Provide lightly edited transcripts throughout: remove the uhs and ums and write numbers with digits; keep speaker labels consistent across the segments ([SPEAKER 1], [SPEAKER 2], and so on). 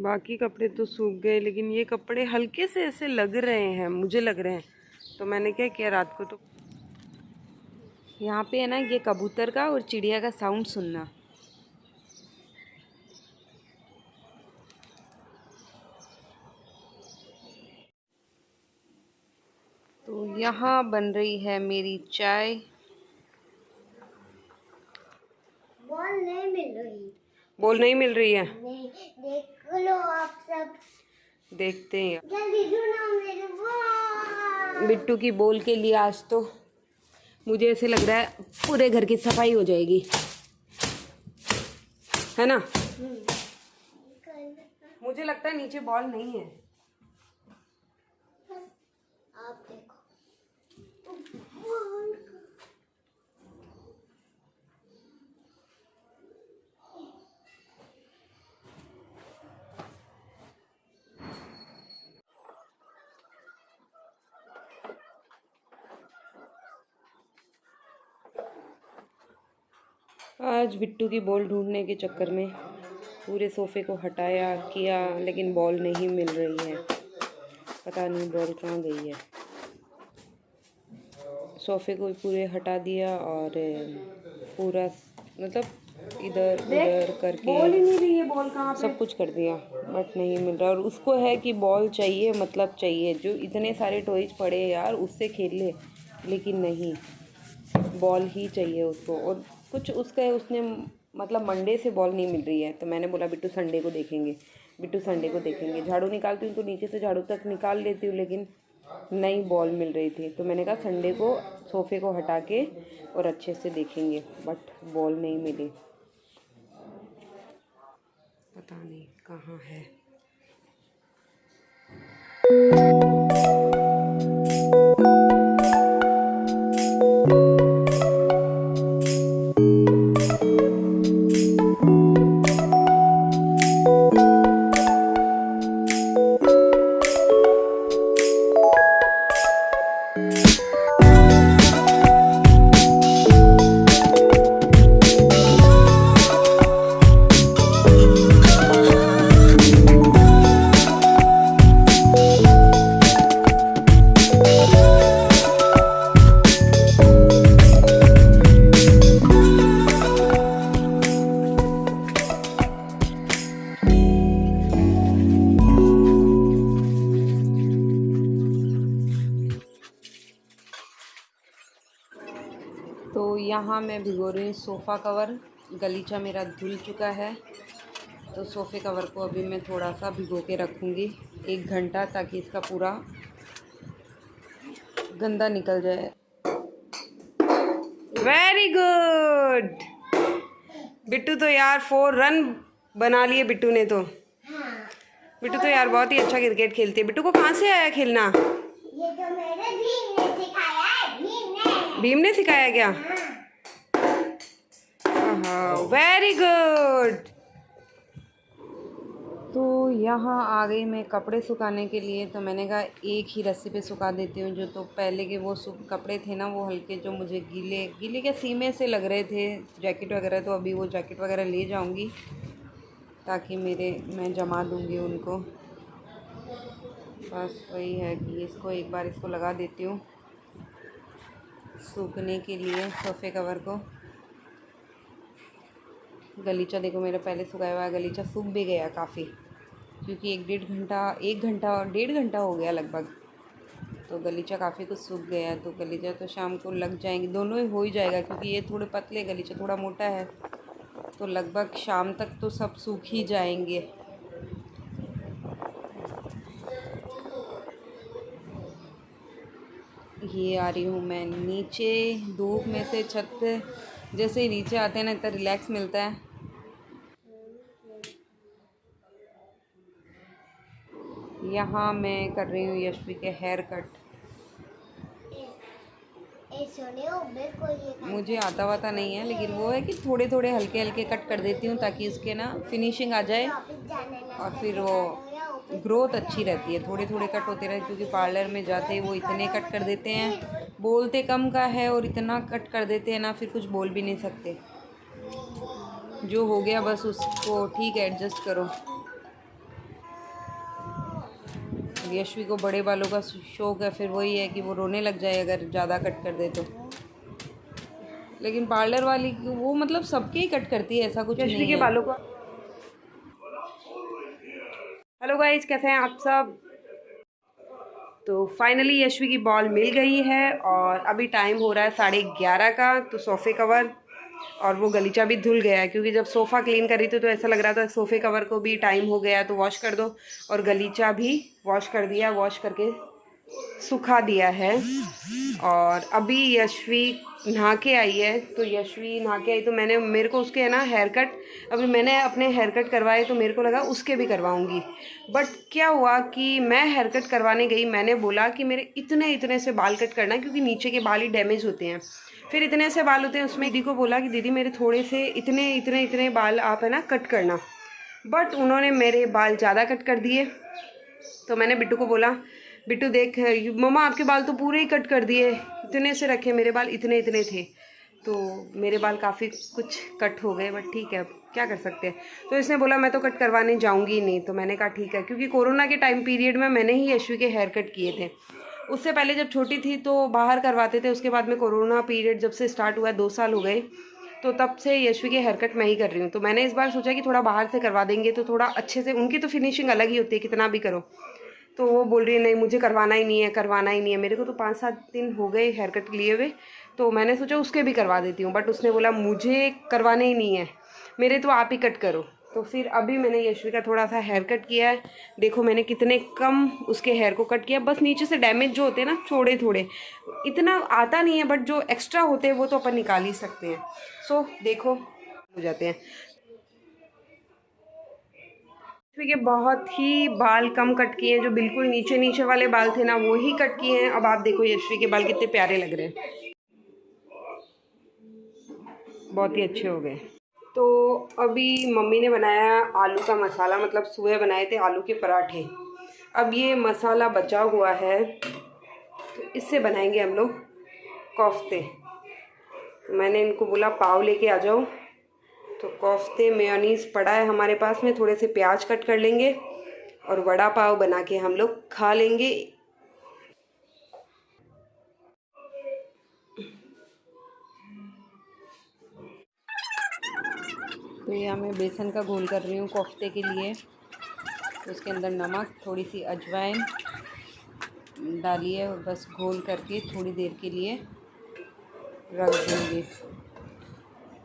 [SPEAKER 1] बाकी कपड़े तो सूख गए, लेकिन ये कपड़े हल्के से ऐसे लग रहे हैं, मुझे लग रहे हैं। तो मैंने क्या किया, रात को तो यहाँ पे है ना, ये कबूतर का और चिड़िया का साउंड सुनना। तो यहाँ बन रही है मेरी चाय।
[SPEAKER 2] बॉल नहीं मिल रही।
[SPEAKER 1] बॉल नहीं मिल रही है?
[SPEAKER 2] नहीं, देख लो आप सब।
[SPEAKER 1] देखते हैं।
[SPEAKER 2] जल्दी ढूंढो मेरी बॉल।
[SPEAKER 1] बिट्टू की बॉल के लिए आज तो मुझे ऐसे लग रहा है पूरे घर की सफाई हो जाएगी, है ना? मुझे लगता है नीचे बॉल नहीं है।
[SPEAKER 2] आप देखो।
[SPEAKER 1] आज बिट्टू की बॉल ढूंढने के चक्कर में पूरे सोफ़े को हटाया किया, लेकिन बॉल नहीं मिल रही है। पता नहीं बॉल कहाँ गई है। सोफ़े को पूरे हटा दिया और पूरा मतलब इधर उधर करके बॉल ही नहीं रही है, बॉल कहाँ पे, सब कुछ कर दिया बट नहीं मिल रहा। और उसको है कि बॉल चाहिए, मतलब चाहिए, जो इतने सारे टॉयज पड़े यार उससे खेल ले, लेकिन नहीं, बॉल ही चाहिए उसको। और कुछ उसका उसने मतलब मंडे से बॉल नहीं मिल रही है। तो मैंने बोला बिट्टू संडे को देखेंगे, बिट्टू संडे को देखेंगे। झाड़ू निकालती हूँ तो नीचे से झाड़ू तक निकाल लेती हूँ, लेकिन नई बॉल मिल रही थी। तो मैंने कहा संडे को सोफ़े को हटा के और अच्छे से देखेंगे, बट बॉल नहीं मिली। पता नहीं कहाँ है। तो यहाँ मैं भिगो रही हूँ सोफ़ा कवर। गलीचा मेरा धुल चुका है, तो सोफ़े कवर को अभी मैं थोड़ा सा भिगो के रखूँगी 1 घंटा, ताकि इसका पूरा गंदा निकल जाए। Very good Bittu. तो यार 4 रन बना लिए बिट्टू ने। तो बिट्टू तो यार बहुत ही अच्छा क्रिकेट खेलती है। बिट्टू को कहाँ से आया खेलना?
[SPEAKER 2] ये तो मेरे भीम ने सिखाया है।
[SPEAKER 1] भीम ने सिखाया क्या? हाँ, वेरी गुड। तो यहाँ आ गई मैं कपड़े सुखाने के लिए। तो मैंने कहा एक ही रस्सी पे सुखा देती हूँ। जो तो पहले के वो कपड़े थे ना, वो हल्के, जो मुझे गीले गीले के सीमे से लग रहे थे, जैकेट वगैरह, तो अभी वो जैकेट वगैरह ले जाऊँगी, ताकि मैं जमा दूँगी उनको। बस वही है कि इसको एक बार इसको लगा देती हूँ सूखने के लिए, सोफ़े कवर को। गलीचा देखो मेरा पहले सुखाया हुआ है, गलीचा सूख भी गया काफ़ी, क्योंकि 1 घंटा हो गया लगभग। तो गलीचा काफ़ी कुछ सूख गया है। तो गलीचा तो शाम को लग जाएंगे, दोनों ही हो ही जाएगा, क्योंकि ये थोड़े पतले, गलीचा थोड़ा मोटा है। तो लगभग शाम तक तो सब सूख ही जाएंगे। ये आ रही हूँ मैं नीचे धूप में से, छत पे जैसे ही नीचे आते हैं ना, इतना रिलैक्स मिलता है। यहाँ मैं कर रही हूँ यशवी के हेयर कट। मुझे आता वाता नहीं है, लेकिन वो है कि थोड़े थोड़े हल्के हल्के कट कर देती हूँ, ताकि उसके ना फिनिशिंग आ जाए और फिर वो ग्रोथ अच्छी रहती है। थोड़े थोड़े कट होते रहे, क्योंकि पार्लर में जाते ही वो इतने कट कर देते हैं, बोलते कम का है और इतना कट कर देते हैं ना, फिर कुछ बोल भी नहीं सकते। जो हो गया बस उसको ठीक है, एडजस्ट करो। यशवी को बड़े बालों का शौक है, फिर वही है कि वो रोने लग जाए अगर ज़्यादा कट कर दे तो। लेकिन पार्लर वाली वो मतलब सबके ही कट करती है, ऐसा कुछ नहीं है। यशवी के बालों का। हेलो गाइस, कैसे हैं आप सब? तो फाइनली यशवी की बॉल मिल गई है और अभी टाइम हो रहा है 11:30 का। तो सोफ़े कवर और वो गलीचा भी धुल गया है, क्योंकि जब सोफ़ा क्लीन करी थी तो ऐसा लग रहा था सोफ़े कवर को भी टाइम हो गया है तो वॉश कर दो, और गलीचा भी वॉश कर दिया, वॉश करके सुखा दिया है। और अभी यशवी नहा के आई है, तो यशवी नहा के आई तो मेरे को उसके है ना हेयर कट, अभी मैंने अपने हेयर कट करवाए तो मेरे को लगा उसके भी करवाऊंगी। बट क्या हुआ कि मैं हेयर कट करवाने गई, मैंने बोला कि मेरे इतने इतने से बाल कट करना, क्योंकि नीचे के बाल ही डैमेज होते हैं, फिर इतने से बाल होते हैं उसमें। दीदी को बोला कि दीदी मेरे थोड़े से इतने इतने इतने बाल आप है ना कट करना, बट उन्होंने मेरे बाल ज़्यादा कट कर दिए। तो मैंने बिट्टू को बोला, बिट्टू देख मम्मा आपके बाल तो पूरे ही कट कर दिए, इतने से रखे, मेरे बाल इतने इतने थे। तो मेरे बाल काफ़ी कुछ कट हो गए, बट ठीक है, अब क्या कर सकते हैं। तो इसने बोला मैं तो कट करवाने जाऊंगी नहीं। तो मैंने कहा ठीक है, क्योंकि कोरोना के टाइम पीरियड में मैंने ही यशवी के हेयर कट किए थे। उससे पहले जब छोटी थी तो बाहर करवाते थे, उसके बाद में कोरोना पीरियड जब से स्टार्ट हुआ 2 साल हो गए, तो तब से यशवी के हेयर कट मैं ही कर रही हूँ। तो मैंने इस बार सोचा कि थोड़ा बाहर से करवा देंगे तो थोड़ा अच्छे से, उनकी तो फिनिशिंग अलग ही होती है कितना भी करो। तो वो बोल रही है नहीं मुझे करवाना ही नहीं है, करवाना ही नहीं है। मेरे को तो 5-7 दिन हो गए हेयर कट लिए हुए, तो मैंने सोचा उसके भी करवा देती हूँ, बट उसने बोला मुझे करवाने ही नहीं है, मेरे तो आप ही कट करो। तो फिर अभी मैंने यशवी का थोड़ा सा हेयर कट किया है। देखो मैंने कितने कम उसके हेयर को कट किया, बस नीचे से डैमेज जो होते हैं ना थोड़े थोड़े, इतना आता नहीं है, बट जो एक्स्ट्रा होते हैं वो तो अपन निकाल ही सकते हैं। सो देखो हो जाते हैं। यशवी के बहुत ही बाल कम कट किए हैं, जो बिल्कुल नीचे नीचे वाले बाल थे ना वो ही कट किए हैं। अब आप देखो यशवी के बाल कितने प्यारे लग रहे हैं, बहुत ही अच्छे हो गए। तो अभी मम्मी ने बनाया आलू का मसाला, मतलब सुबह बनाए थे आलू के पराठे। अब ये मसाला बचा हुआ है तो इससे बनाएंगे हम लोग कोफ्ते। तो मैंने इनको बोला पाव लेके आ जाओ, तो कोफ्ते मेयोनीज़ पड़ा है हमारे पास में, थोड़े से प्याज कट कर लेंगे और वड़ा पाव बना के हम लोग खा लेंगे। तो यहाँ मैं बेसन का घोल कर रही हूँ कोफ्ते के लिए। तो उसके अंदर नमक, थोड़ी सी अजवाइन डालिए और बस घोल करके थोड़ी देर के लिए रख देंगे,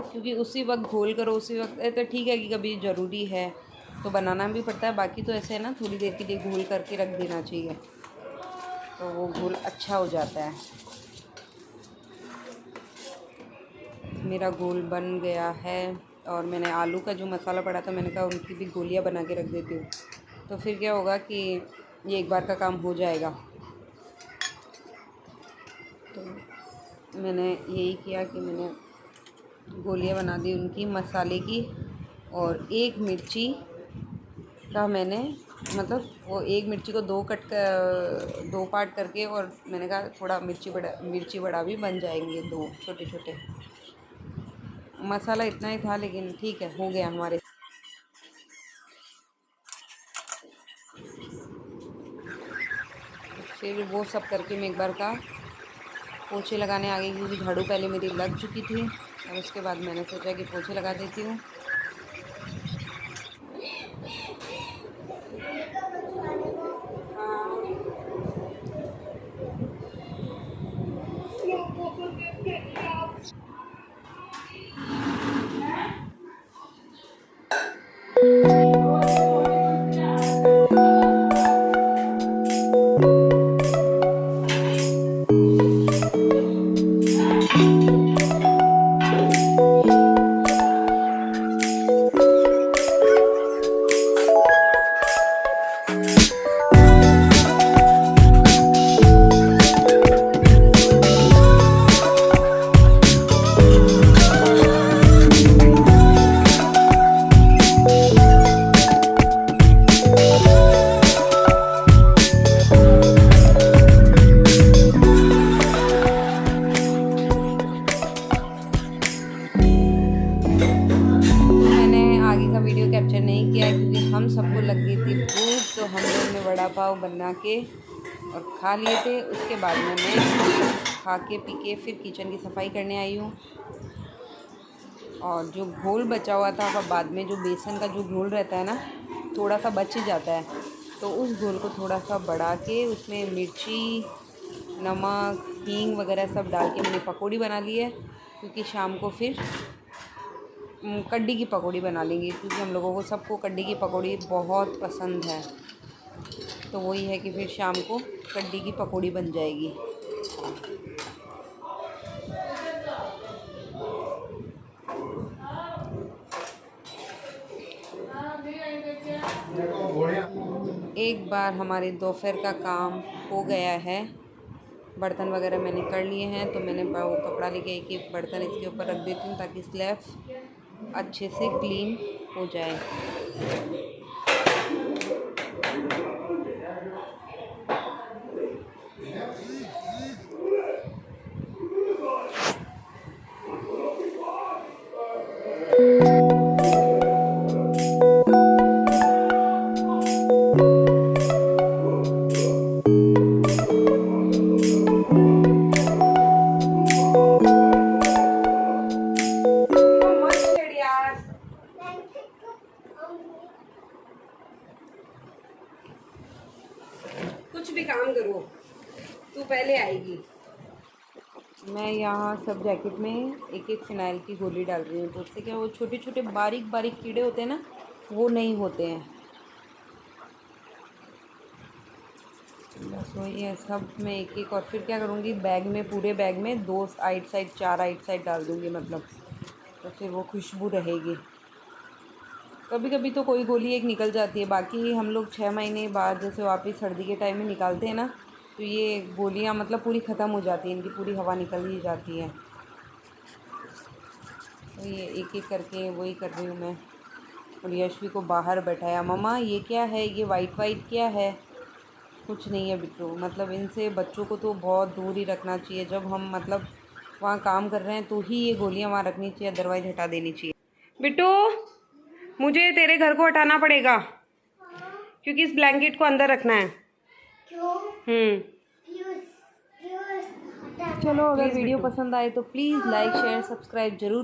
[SPEAKER 1] क्योंकि उसी वक्त घोल करो उसी वक्त। तो ठीक है कि कभी ज़रूरी है तो बनाना भी पड़ता है, बाकी तो ऐसे है ना थोड़ी देर के लिए घोल करके रख देना चाहिए, तो वो घोल अच्छा हो जाता है। मेरा घोल बन गया है और मैंने आलू का जो मसाला पड़ा था मैंने कहा उनकी भी गोलियां बना के रख देती हूँ, तो फिर क्या होगा कि ये एक बार का काम हो जाएगा। तो मैंने यही किया कि मैंने गोलियां बना दी उनकी मसाले की, और एक मिर्ची का मैंने मतलब वो एक मिर्ची को 2 पार्ट करके, और मैंने कहा थोड़ा मिर्ची बड़ा भी बन जाएंगे, 2 छोटे छोटे। मसाला इतना ही था लेकिन ठीक है, हो गया हमारे। फिर वो सब करके मैं एक बार का पोछे लगाने आ गई, क्योंकि झाड़ू पहले मेरी लग चुकी थी और उसके बाद मैंने सोचा कि पोछे लगा देती हूँ। क्या है, क्योंकि हम सबको लग गई थी भूख, तो हम लोग ने वड़ा पाव बना के और खा लिए थे। उसके बाद में मैं खा के पी के फिर किचन की सफाई करने आई हूँ। और जो घोल बचा हुआ था, अब बाद में जो बेसन का जो घोल रहता है ना, थोड़ा सा बच ही जाता है, तो उस घोल को थोड़ा सा बढ़ा के उसमें मिर्ची, नमक, हींग वगैरह सब डाल के मैंने पकौड़ी बना ली है। क्योंकि शाम को फिर कड्डी की पकौड़ी बना लेंगे, क्योंकि हम लोगों को सबको कड्डी की पकौड़ी बहुत पसंद है। तो वही है कि फिर शाम को कड्डी की पकौड़ी बन जाएगी। एक बार हमारे दोपहर का काम हो गया है, बर्तन वगैरह मैंने कर लिए हैं, तो मैंने वो कपड़ा लेके एक बर्तन इसके ऊपर रख देती हूँ ताकि स्लैब अच्छे से क्लीन हो जाए। कुछ भी काम करो, तू पहले आएगी। मैं यहाँ सब जैकेट में एक एक फिनाइल की गोली डाल रही हूँ, तो उससे क्या वो छोटे छोटे बारीक बारीक कीड़े होते हैं ना, वो नहीं होते हैं। बस वही है, सब में एक एक। और फिर क्या करूँगी, बैग में, पूरे बैग में 2 आइट साइड, 4 आइट साइड डाल दूँगी, मतलब तो फिर वो खुशबू रहेगी। कभी कभी तो कोई गोली एक निकल जाती है, बाकी हम लोग 6 महीने बाद जैसे वापस सर्दी के टाइम में निकालते हैं ना, तो ये गोलियां मतलब पूरी ख़त्म हो जाती हैं, इनकी पूरी हवा निकल ही जाती है। तो ये एक एक करके वही कर रही हूँ मैं। और यशवी को बाहर बैठाया, मम्मा ये क्या है, ये वाइट वाइट क्या है? कुछ नहीं है बिट्टू, मतलब इनसे बच्चों को तो बहुत दूर ही रखना चाहिए। जब हम मतलब वहाँ काम कर रहे हैं तो ही ये गोलियाँ वहाँ रखनी चाहिए, अदरवाइज़ हटा देनी चाहिए। बिट्टू, मुझे तेरे घर को हटाना पड़ेगा, क्योंकि इस ब्लैंकेट को अंदर रखना है।
[SPEAKER 2] क्यों?
[SPEAKER 1] चलो, अगर वीडियो पसंद आए तो प्लीज़ लाइक शेयर सब्सक्राइब जरूर